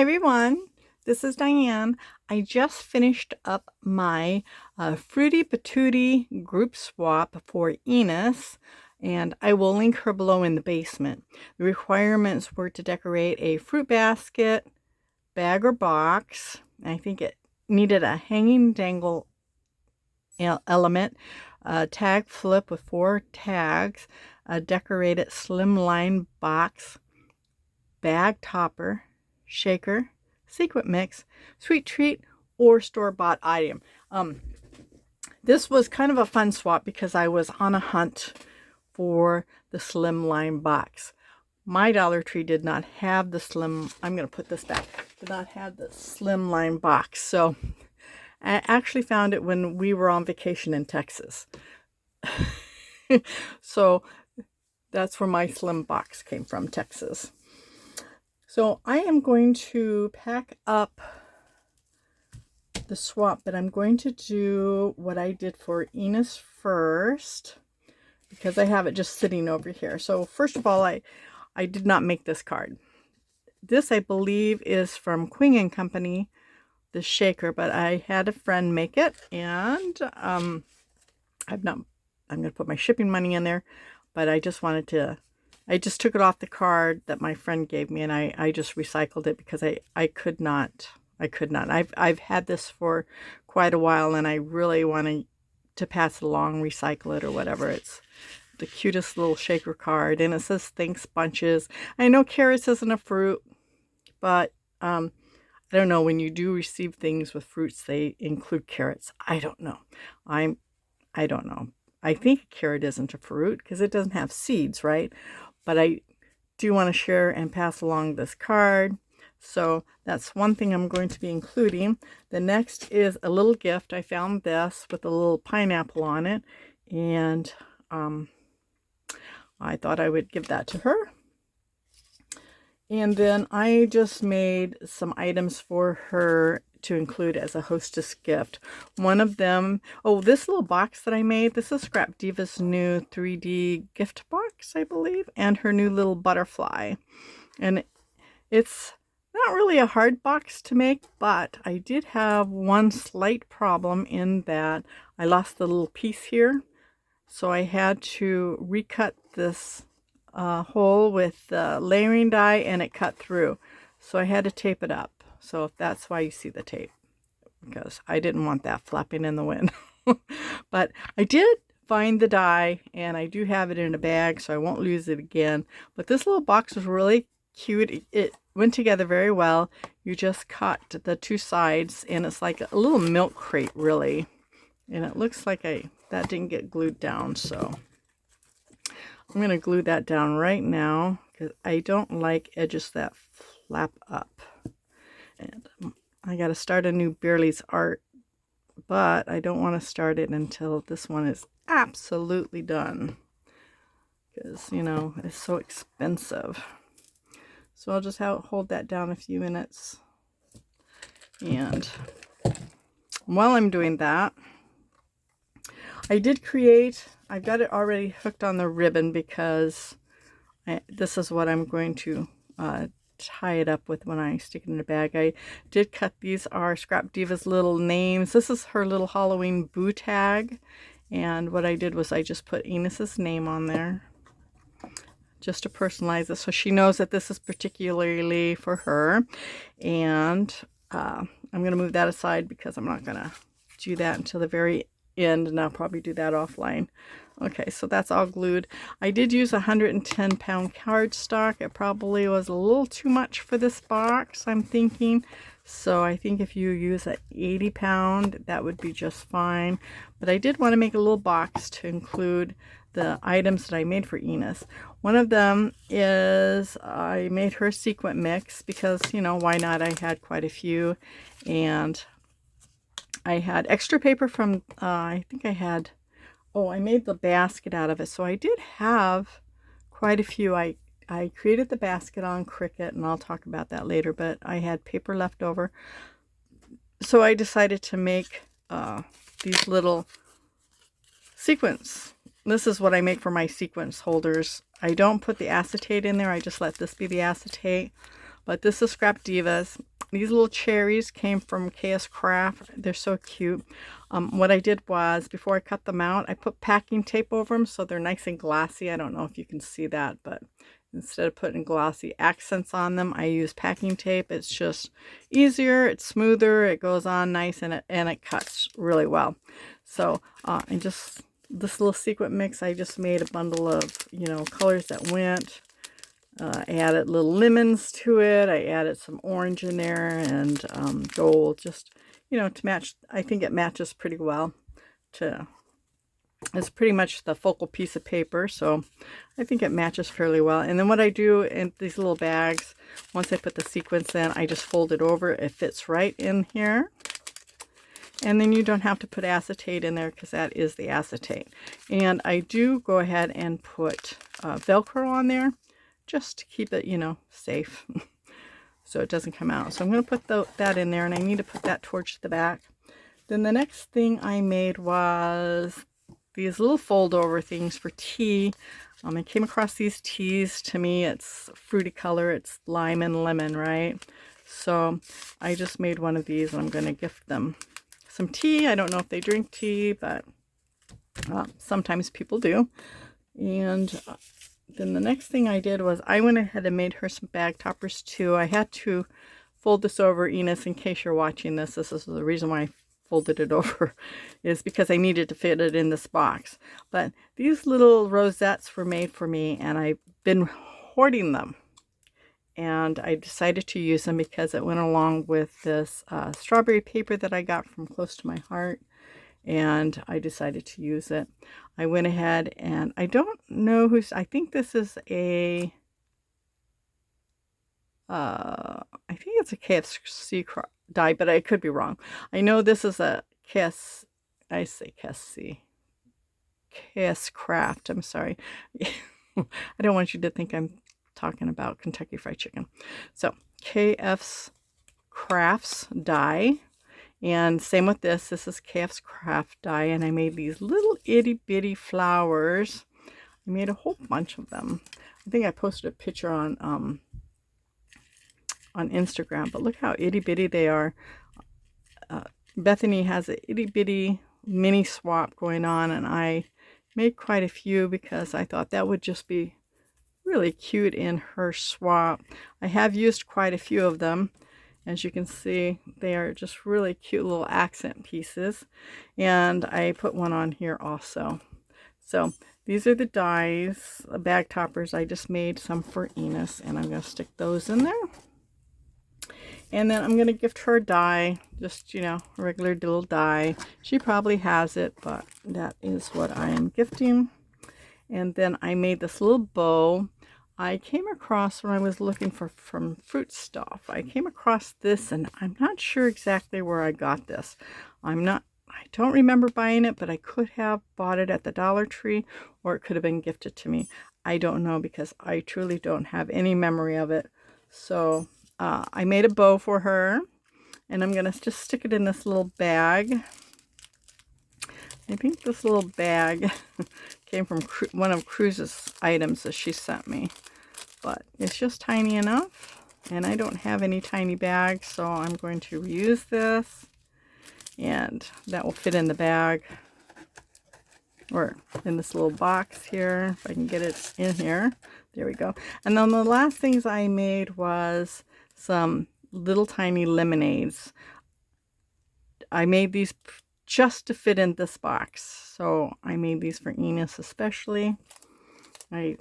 everyone, this is Diane. I just finished up my Fruity Patootie group swap for Enis, and I will link her below in the basement. The requirements were to decorate a fruit basket, bag or box. I think it needed a hanging dangle element, a tag flip with 4 tags, a decorated slimline box, bag topper, shaker, secret mix, sweet treat, or store-bought item. This was kind of a fun swap because I was on a hunt for the slimline box. My Dollar Tree did not have the I'm going to put this back, did not have the slimline box. So I actually found it when we were on vacation in Texas. So that's where my slim box came from, Texas. So I am going to pack up the swap, but I'm going to do what I did for Enis first because I have it just sitting over here. So first of all, I did not make this card. This, I believe, is from Queen & Company, the shaker, but I had a friend make it, and I'm going to put my shipping money in there, but I just wanted to, I just took it off the card that my friend gave me, and I just recycled it because I could not. I've had this for quite a while, and I really want to pass it along, recycle it or whatever. It's the cutest little shaker card, and it says thanks bunches. I know carrots isn't a fruit, but I don't know, when you do receive things with fruits, they include carrots. I don't know. I don't know. I think a carrot isn't a fruit because it doesn't have seeds, right? But I do want to share and pass along this card. So that's one thing I'm going to be including. The next is a little gift. I found this with a little pineapple on it, and I thought I would give that to her. And then I just made some items for her to include as a hostess gift. One of them, this little box that I made, this is Scrap Diva's new 3D gift box, I believe, and her new little butterfly. And it's not really a hard box to make, but I did have one slight problem in that I lost the little piece here. So I had to recut this hole with the layering die, and it cut through. So I had to tape it up. So that's why you see the tape, because I didn't want that flapping in the wind. But I did find the die, and I do have it in a bag, so I won't lose it again. But this little box was really cute. It went together very well. You just cut the 2 sides, and it's like a little milk crate, really. And it looks like that didn't get glued down, so I'm going to glue that down right now because I don't like edges that flap up. And I got to start a new Bearly's art, but I don't want to start it until this one is absolutely done because, you know, it's so expensive. So I'll just hold that down a few minutes. And while I'm doing that, I did create, I've got it already hooked on the ribbon because this is what I'm going to tie it up with when I stick it in a bag. I did cut, these are Scrap Diva's little names. This is her little Halloween boo tag. And what I did was I just put Enis's name on there just to personalize it so she knows that this is particularly for her. And I'm going to move that aside because I'm not going to do that until the very end, and I'll probably do that offline. Okay, so that's all glued. I did use 110-pound cardstock. It probably was a little too much for this box, I'm thinking. So I think if you use an 80-pound, that would be just fine. But I did want to make a little box to include the items that I made for Enis. One of them is I made her sequin mix because, you know, why not? I had quite a few, and I had extra paper from, I think I had, I made the basket out of it. So I did have quite a few. I created the basket on Cricut, and I'll talk about that later, but I had paper left over. So I decided to make these little sequins. This is what I make for my sequence holders. I don't put the acetate in there. I just let this be the acetate. But this is Scrap Diva's. these little cherries came from KS Craft. They're so cute. What I did was, before I cut them out, I put packing tape over them so they're nice and glossy. I don't know if you can see that, but instead of putting glossy accents on them, I use packing tape. It's just easier, it's smoother, it goes on nice, and it cuts really well. So and just this little sequin mix, I just made a bundle of, you know, colors that went. I added little lemons to it. I added some orange in there and gold, just, you know, to match. I think it matches pretty well. It's pretty much the focal piece of paper, so I think it matches fairly well. And then what I do in these little bags, once I put the sequins in, I just fold it over. It fits right in here. And then you don't have to put acetate in there because that is the acetate. And I do go ahead and put Velcro on there, just to keep it, you know, safe so it doesn't come out. So I'm going to put that in there, and I need to put that towards the back. Then the next thing I made was these little fold over things for tea. I came across these teas. To me, it's fruity color. It's lime and lemon, right? So I just made one of these, and I'm going to gift them some tea. I don't know if they drink tea, but sometimes people do. And then the next thing I did was I went ahead and made her some bag toppers too. I had to fold this over, Enis, in case you're watching this. This is the reason why I folded it over, is because I needed to fit it in this box. But these little rosettes were made for me, and I've been hoarding them. And I decided to use them because it went along with this strawberry paper that I got from Close to My Heart. And I decided to use it. I went ahead and I don't know I think this is a, I think it's a KFC die, but I could be wrong. I know this is a KS Craft, I'm sorry. I don't want you to think I'm talking about Kentucky Fried Chicken. So, KF's Crafts die. And same with this. This is KF's Craft die, and I made these little itty bitty flowers. I made a whole bunch of them. I think I posted a picture on Instagram, but look how itty bitty they are. Bethany has an itty bitty mini swap going on, and I made quite a few because I thought that would just be really cute in her swap. I have used quite a few of them. As you can see, they are just really cute little accent pieces. And I put one on here also. So these are the dies, bag toppers. I just made some for Enis, and I'm going to stick those in there. And then I'm going to gift her a die, just, you know, a regular little die. She probably has it, but that is what I am gifting. And then I made this little bow. I came across, when I was looking for from Fruit Stuff, I came across this, and I'm not sure exactly where I got this. I don't remember buying it, but I could have bought it at the Dollar Tree, or it could have been gifted to me. I don't know, because I truly don't have any memory of it. So I made a bow for her, and I'm going to just stick it in this little bag. I think this little bag came from one of Cruz's items that she sent me, but it's just tiny enough, and I don't have any tiny bags, so I'm going to reuse this, and that will fit in the bag, or in this little box here, if I can get it in here. There we go. And then the last things I made was some little tiny lemonades. I made these just to fit in this box. So I made these for Enis especially. I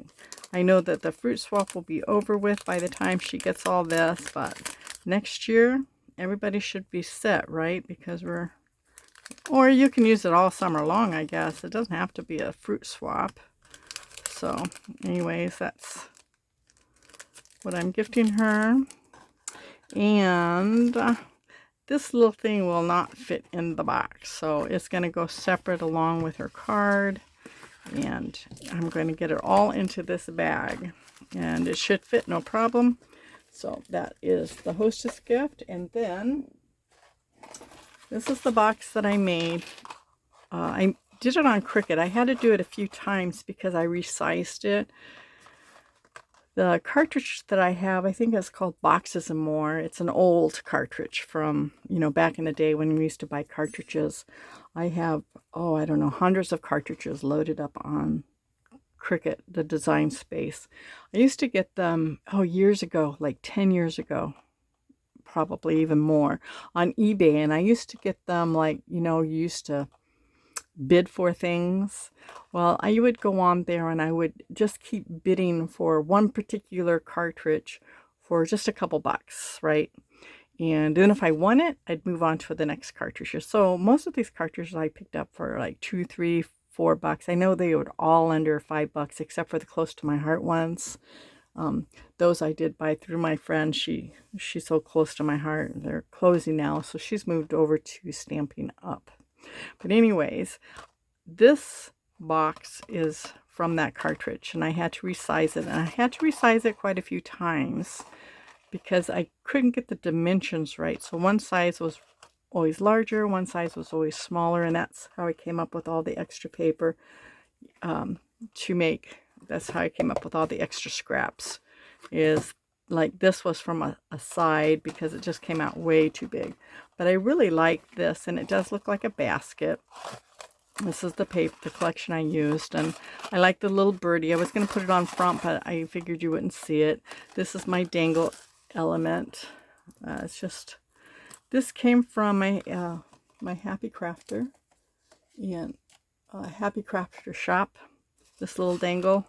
know that the fruit swap will be over with by the time she gets all this, but next year everybody should be set, right? Because or you can use it all summer long, I guess. It doesn't have to be a fruit swap. So anyways, that's what I'm gifting her. And this little thing will not fit in the box, so it's going to go separate along with her card, and I'm going to get it all into this bag, and it should fit no problem. So that is the hostess gift. And then this is the box that I made. I did it on Cricut. I had to do it a few times because I resized it. The cartridge that I have, I think it's called Boxes and More. It's an old cartridge from, back in the day when we used to buy cartridges. I have, oh, I don't know, hundreds of cartridges loaded up on Cricut, the design space. I used to get them, years ago, like 10 years ago, probably even more, on eBay. And I used to get them like, you used to bid for things. Well, I would go on there and I would just keep bidding for one particular cartridge for just a couple bucks, right? And then if I won it, I'd move on to the next cartridge. So most of these cartridges I picked up for like $2, $3, $4. I know they were all under $5, except for the close to my heart ones. Those I did buy through my friend. She's so close to my heart. They're closing now, so she's moved over to Stampin' Up. But anyways, this box is from that cartridge, and I had to resize it. And I had to resize it quite a few times because I couldn't get the dimensions right. So one size was always larger, one size was always smaller, and that's how I came up with all the extra paper to make. That's how I came up with all the extra scraps. Is like this was from a side because it just came out way too big. But I really like this, and it does look like a basket. This is the paper, the collection I used, and I like the little birdie. I was going to put it on front, but I figured you wouldn't see it. This is my dangle element. It's just, this came from my Happy Crafter and Happy Crafter shop. This little dangle.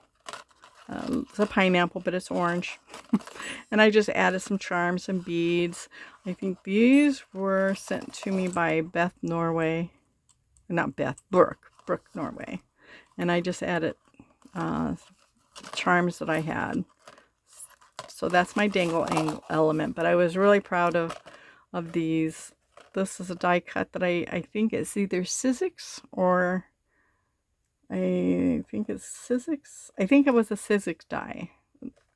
It's a pineapple, but it's orange. And I just added some charms and beads. I think these were sent to me by Beth Norway. Not Beth, Brooke Norway. And I just added charms that I had. So that's my dangle element. But I was really proud of these. This is a die cut that I think it's either Sizzix or... I think it's Sizzix. I think it was a Sizzix die.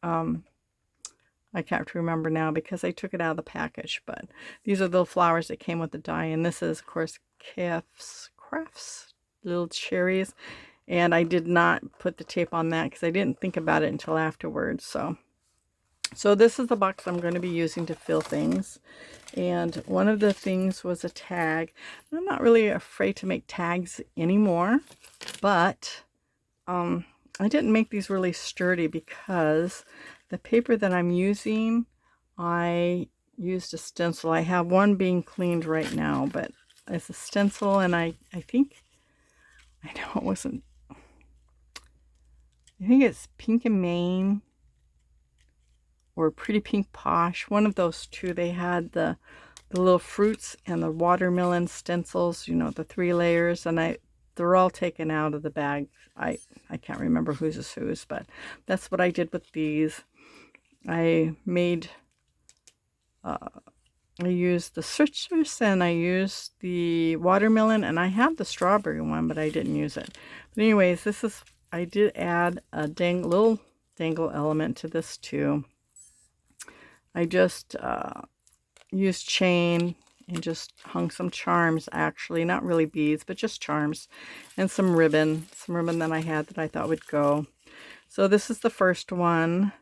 I can't remember now because I took it out of the package. But these are the flowers that came with the die. And this is, of course, Crafts little cherries. And I did not put the tape on that because I didn't think about it until afterwards. So this is the box I'm going to be using to fill things. And one of the things was a tag. I'm not really afraid to make tags anymore, but I didn't make these really sturdy because the paper that I'm using, I used a stencil. I have one being cleaned right now, but it's a stencil, and I think, I know it wasn't, I think it's Pink and Maine or Pretty Pink Posh, one of those two. They had the little fruits and the watermelon stencils, the 3 layers, and they're all taken out of the bag. I can't remember whose is whose, but that's what I did with these. I used the citrus and I used the watermelon, and I have the strawberry one, but I didn't use it. But anyways, I did add a little dangle element to this too. I just used chain and just hung some charms, actually, not really beads, but just charms, and some ribbon that I had that I thought would go. So this is the first one.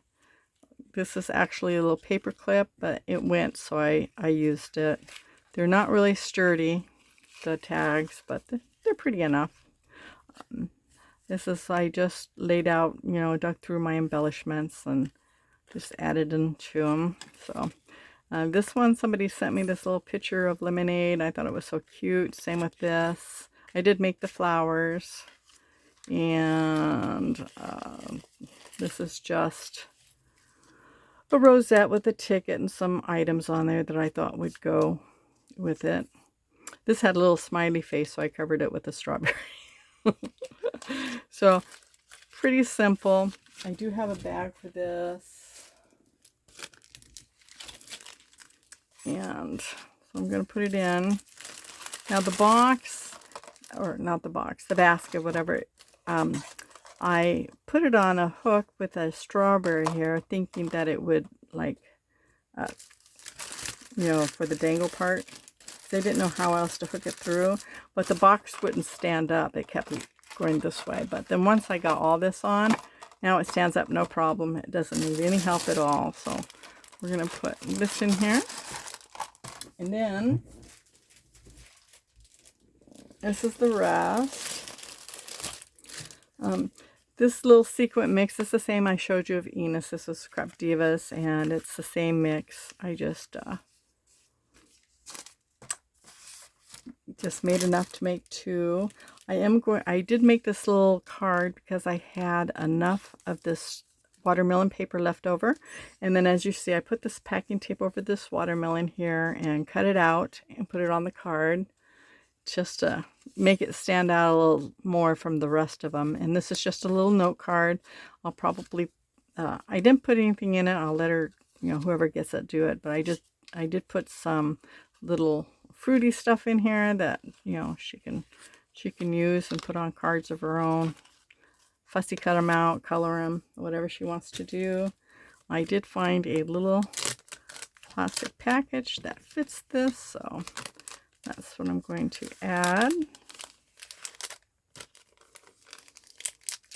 This is actually a little paper clip, but it went, so I used it. They're not really sturdy, the tags, but they're pretty enough. I just laid out, dug through my embellishments and just added into them. So this one, somebody sent me this little picture of lemonade. I thought it was so cute. Same with this. I did make the flowers. And this is just a rosette with a ticket and some items on there that I thought would go with it. This had a little smiley face, so I covered it with a strawberry. So, pretty simple. I do have a bag for this. And so I'm going to put it in. Now the box, or not the box, the basket, whatever, I put it on a hook with a strawberry here, thinking that it would, like, for the dangle part. They didn't know how else to hook it through, but the box wouldn't stand up. It kept going this way. But then once I got all this on, Now it stands up no problem. It doesn't need any help at all. So we're going to put this in here. And then this is the rest. This little sequin mix is the same I showed you of Enis. This is Scrap Divas, and it's the same mix. I just made enough to make 2. I did make this little card because I had enough of this watermelon paper left over. And then as you see, I put this packing tape over this watermelon here and cut it out and put it on the card, just to make it stand out a little more from the rest of them. And this is just a little note card. I'll probably, I didn't put anything in it. I'll let her, whoever gets it, do it. But I did put some little fruity stuff in here that, she can use and put on cards of her own. Fussy cut them out, color them, whatever she wants to do. I did find a little plastic package that fits this, so that's what I'm going to add.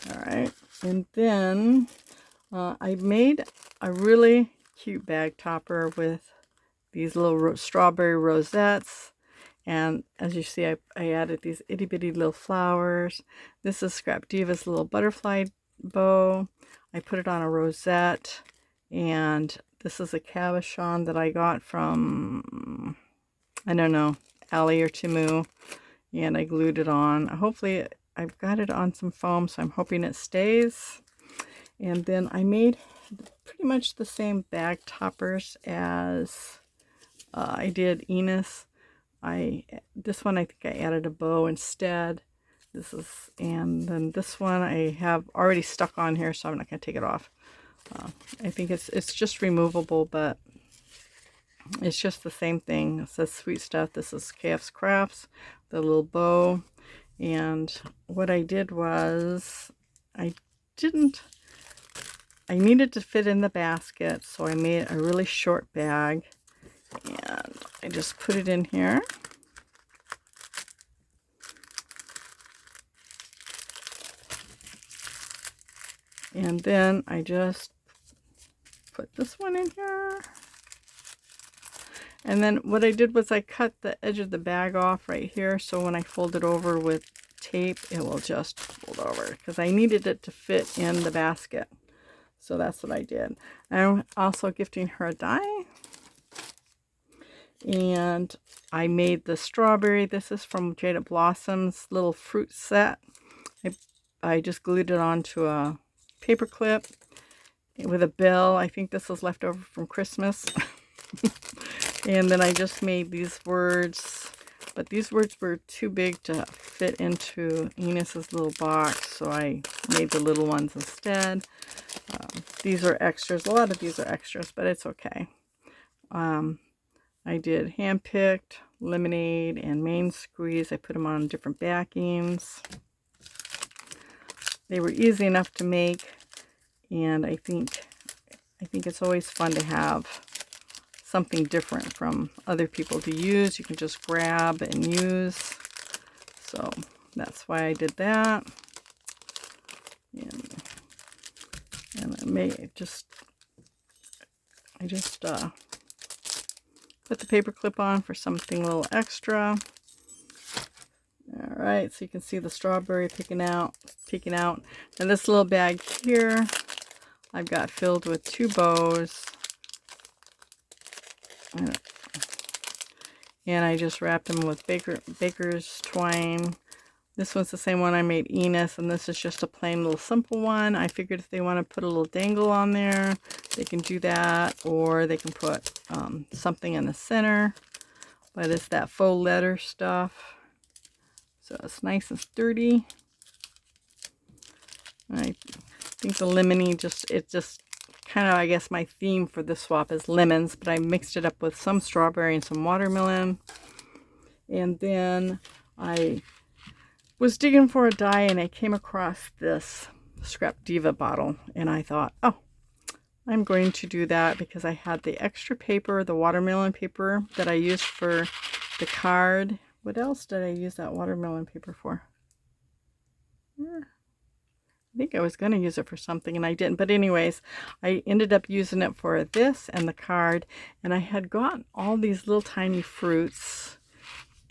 All right, and then I made a really cute bag topper with these little strawberry rosettes. And as you see, I added these itty bitty little flowers. This is Scrap Diva's little butterfly bow. I put it on a rosette. And this is a cabochon that I got from, I don't know, Ali or Timu. And I glued it on. Hopefully, I've got it on some foam, so I'm hoping it stays. And then I made pretty much the same bag toppers as I did Enis. This one I think I added a bow instead. And then this one I have already stuck on here, so I'm not going to take it off. I think it's just removable, but it's just the same thing. It says Sweet Stuff. This is KF's Crafts, the little bow. And what I did was I needed to fit in the basket, so I made a really short bag. And I just put it in here. And then I just put this one in here. And then what I did was I cut the edge of the bag off right here, so when I fold it over with tape, it will just fold over, because I needed it to fit in the basket. So that's what I did. I'm also gifting her a die. And I made the strawberry. This is from Jaded Blossoms little fruit set. I just glued it onto a paper clip with a bell. I think this was left over from Christmas. And then I just made these words, but these words were too big to fit into Enis's little box, so I made the little ones instead. These are extras. A lot of these are extras, but it's okay. I did hand-picked, lemonade, and main squeeze. I put them on different backings. They were easy enough to make, and I think it's always fun to have something different from other people to use. You can just grab and use. So that's why I did that. And I just put the paper clip on for something a little extra. All right, so you can see the strawberry peeking out. And this little bag here, I've got filled with 2 bows. And I just wrapped them with baker's twine. This one's the same one I made Enis, and this is just a plain little simple one. I figured if they want to put a little dangle on there, they can do that, or they can put something in the center. But it's that faux leather stuff, so it's nice and sturdy. I think the lemony it just kind of, I guess my theme for this swap is lemons, but I mixed it up with some strawberry and some watermelon. And then I was digging for a die, and I came across this Scrap Diva bottle, and I thought, oh, I'm going to do that because I had the extra paper, the watermelon paper that I used for the card. What else did I use that watermelon paper for? I think I was going to use it for something and I didn't. But anyways, I ended up using it for this and the card. And I had gotten all these little tiny fruits.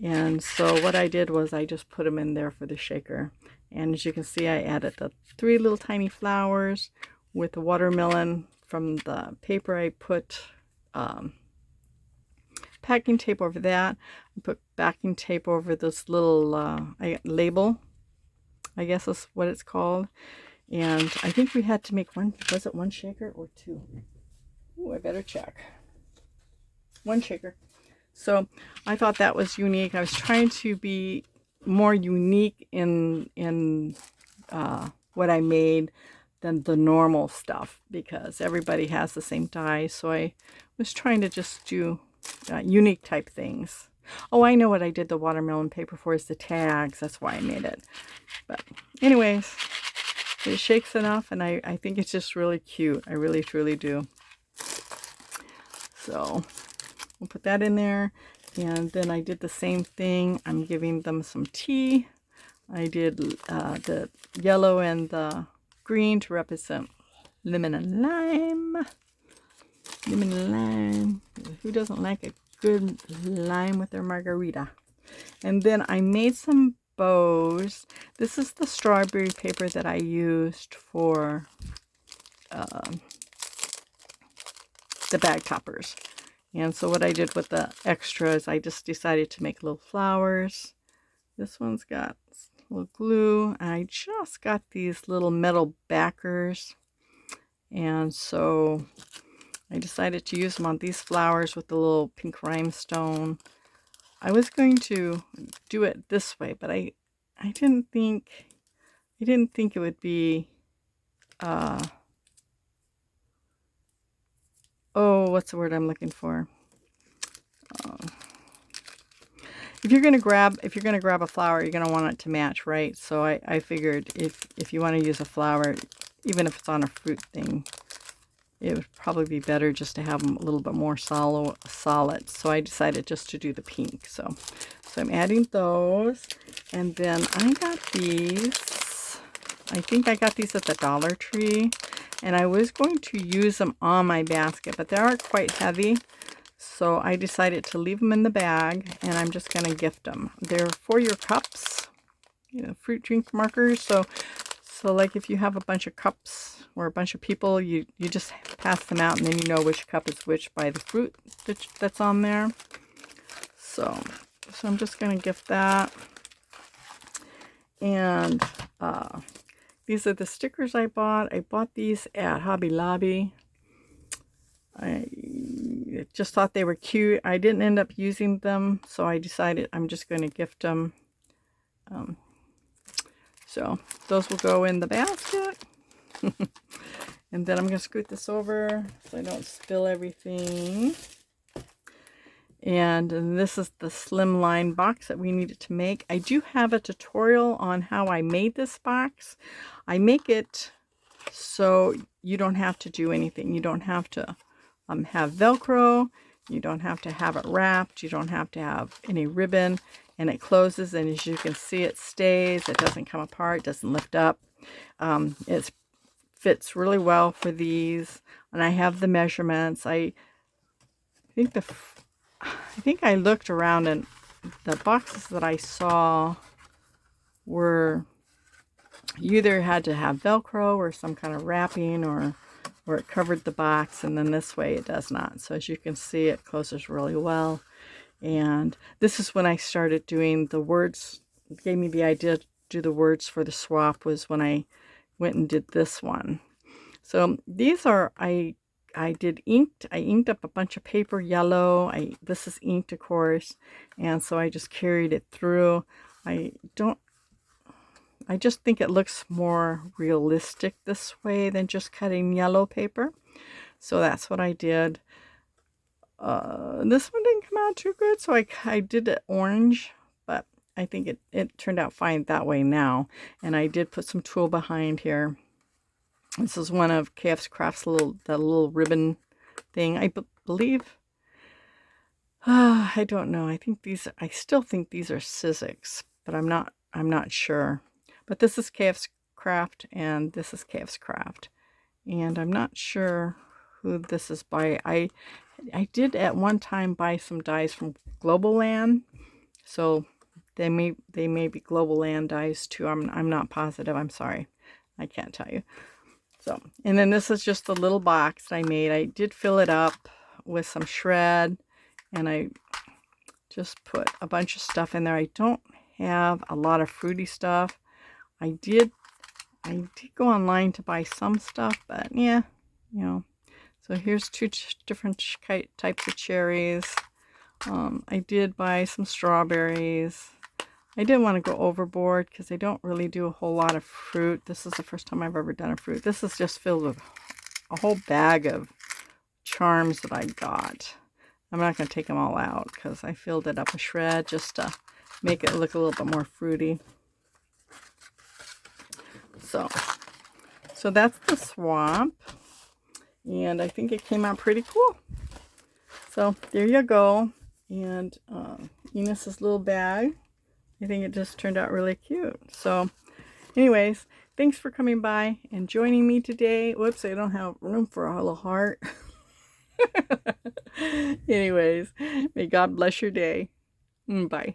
And so what I did was I just put them in there for the shaker. And as you can see, I added the 3 little tiny flowers with the watermelon from the paper. I put packing tape over that. I put backing tape over this little label, I guess is what it's called. And I think we had to make one, was it 1 shaker or 2? Ooh, I better check. 1 shaker. So I thought that was unique. I was trying to be more unique in what I made than the normal stuff because everybody has the same die. So I was trying to just do unique type things. Oh, I know what I did the watermelon paper for is the tags. That's why I made it. But anyways, it shakes enough and I think it's just really cute. I really truly do. So we'll put that in there. And then I did the same thing. I'm giving them some tea. I did the yellow and the green to represent lemon and lime. Lemon and lime. Who doesn't like a good lime with their margarita? And then I made some bows. This is the strawberry paper that I used for the bag toppers. And so what I did with the extras, I just decided to make little flowers. This one's got a little glue. I just got these little metal backers. And so I decided to use them on these flowers with the little pink rhinestone. I was going to do it this way, but I didn't think it would be oh, what's the word I'm looking for? If you're gonna grab a flower, you're gonna want it to match, right? So I figured if you want to use a flower, even if it's on a fruit thing, it would probably be better just to have them a little bit more solid. So I decided just to do the pink. So I'm adding those, and then I got these. I think I got these at the Dollar Tree, and I was going to use them on my basket, but they are quite heavy. So I decided to leave them in the bag, and I'm just going to gift them. They're for your cups, fruit drink markers. So like if you have a bunch of cups or a bunch of people, you just pass them out, and then you know which cup is which by the fruit that's on there. So I'm just going to gift that. And these are the stickers I bought. I bought these at Hobby Lobby. I just thought they were cute. I didn't end up using them, so I decided I'm just going to gift them. So those will go in the basket. And then I'm going to scoot this over so I don't spill everything. And this is the slimline box that we needed to make. I do have a tutorial on how I made this box. I make it so you don't have to do anything. You don't have to have Velcro. You don't have to have it wrapped. You don't have to have any ribbon. And it closes, and as you can see, it stays. It doesn't come apart. Doesn't lift up. It fits really well for these. And I have the measurements. I think I looked around, and the boxes that I saw were, you either had to have Velcro or some kind of wrapping, or it covered the box, and then this way it does not. So as you can see, it closes really well. And this is when I started doing the words. It gave me the idea to do the words for the swap was when I went and did this one. So these are, I did inked. I inked up a bunch of paper yellow. This is inked, of course, and so I just carried it through. I just think it looks more realistic this way than just cutting yellow paper. So that's what I did. This one didn't come out too good, so I did it orange, but I think it turned out fine that way now. And I did put some tulle behind here. This is one of KF's Crafts the little ribbon thing. I believe, I don't know. I still think these are Sizzix, but I'm not sure. But this is KF's Craft, and this is KF's Craft. And I'm not sure who this is by. I did at one time buy some dies from Global Land, so they may be Global Land dies too. I'm not positive. I'm sorry, I can't tell you. So, and then this is just the little box that I made. I did fill it up with some shred, and I just put a bunch of stuff in there. I don't have a lot of fruity stuff. I did go online to buy some stuff, but yeah, you know. So here's two different types of cherries. I did buy some strawberries. I didn't want to go overboard because I don't really do a whole lot of fruit. This is the first time I've ever done a fruit. This is just filled with a whole bag of charms that I got. I'm not going to take them all out because I filled it up with shred just to make it look a little bit more fruity. So that's the swamp, and I think it came out pretty cool. So there you go. And Enis's little bag, I think it just turned out really cute. So anyways, thanks for coming by and joining me today. Whoops, I don't have room for a little heart. Anyways, may God bless your day. Bye.